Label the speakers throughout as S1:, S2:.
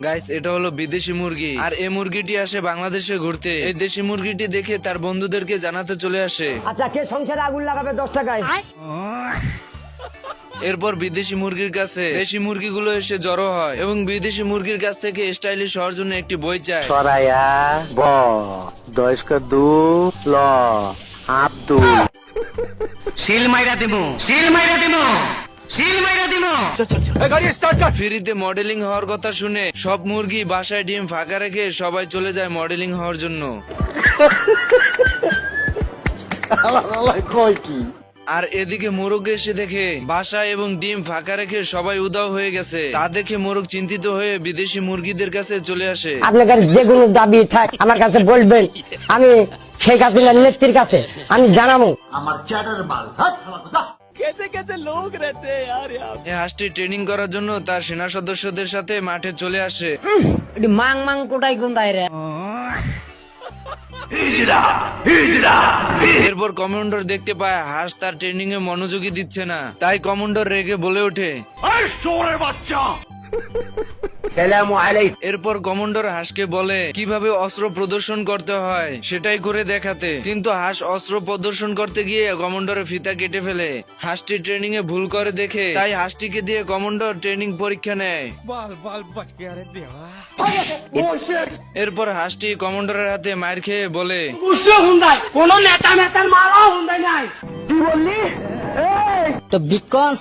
S1: Guys, এটা হলো বিদেশি মুরগি, আর এই মুরগিটি আসে বাংলাদেশে ঘুরতে। এই দেশি মুরগিটি দেখে তার বন্ধুদেরকে জানাতে চলে আসে।
S2: আচ্ছা, কে সংসারে আগুন লাগাবে 10 টাকায়?
S1: এরপর বিদেশি মুরগির কাছে দেশি মুরগিগুলো এসে জড়ো হয় এবং বিদেশি মুরগির কাছ থেকে স্টাইলিশ হওয়ার জন্য একটি বই চায়।
S3: সরাইয়া ব দয়স্ক দু ল আব্দুল শিল মাইরা দিমু শিল মাইরা দিমু শিল মাইরা দিমু।
S1: ফ্রিতে মডেলিং হওয়ার কথা শুনে সব মুরগি বাসায় ডিম ফাঁকা রেখে সবাই চলে যায় মডেলিং হওয়ার জন্য। আর এদিকে মোরগ এসে দেখে বাসা এবং ডিম ফাঁকা রেখে সবাই উধাও হয়ে গেছে। তা দেখে মোরগ চিন্তিত হয়ে বিদেশি মুরগিদের কাছে চলে আসে।
S2: আপনার কাছে যে কোনো দাবি থাক আমার কাছে বলবেন, আমি শেখ হাসিনার নেত্রীর কাছে আমি জানাবো।
S1: এই হাঁসটি ট্রেনিং করার জন্য তার সেনা সদস্যদের সাথে মাঠে চলে আসে।
S2: মাং মাং কোটাই কোনটাই রে।
S1: এরপর কমান্ডার দেখতে পায় হাঁস তার ট্রেনিং এ মনোযোগী দিচ্ছে না। তাই কমান্ডার রেগে বলে ওঠে, এরপর কমান্ডার হাঁসকে বলে কিভাবে অস্ত্র প্রদর্শন করতে হয় সেটাই করে দেখাতে। কিন্তু হাঁস অস্ত্র প্রদর্শন করতে গিয়ে কমান্ডারের ফিতা কেটে ফেলে। হাঁসটি ট্রেনিং এ ভুল করে দেখে তাই হাঁসটিকে দিয়ে কমান্ডার ট্রেনিং পরীক্ষা নেয়। এরপর হাঁসটি কমান্ডারের হাতে মার খেয়ে বলে,
S2: কোন নেতা নেতার মারাও হুন্দাই নাই। কি বললি? তো বিকজ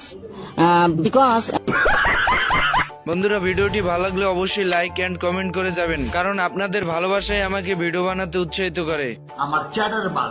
S1: বন্ধুরা, ভিডিওটি ভালো লাগলে অবশ্যই লাইক এন্ড কমেন্ট করে যাবেন, কারণ আপনাদের ভালোবাসাই আমাকে ভিডিও বানাতে উৎসাহিত করে।
S3: আমার চ্যাটার বাল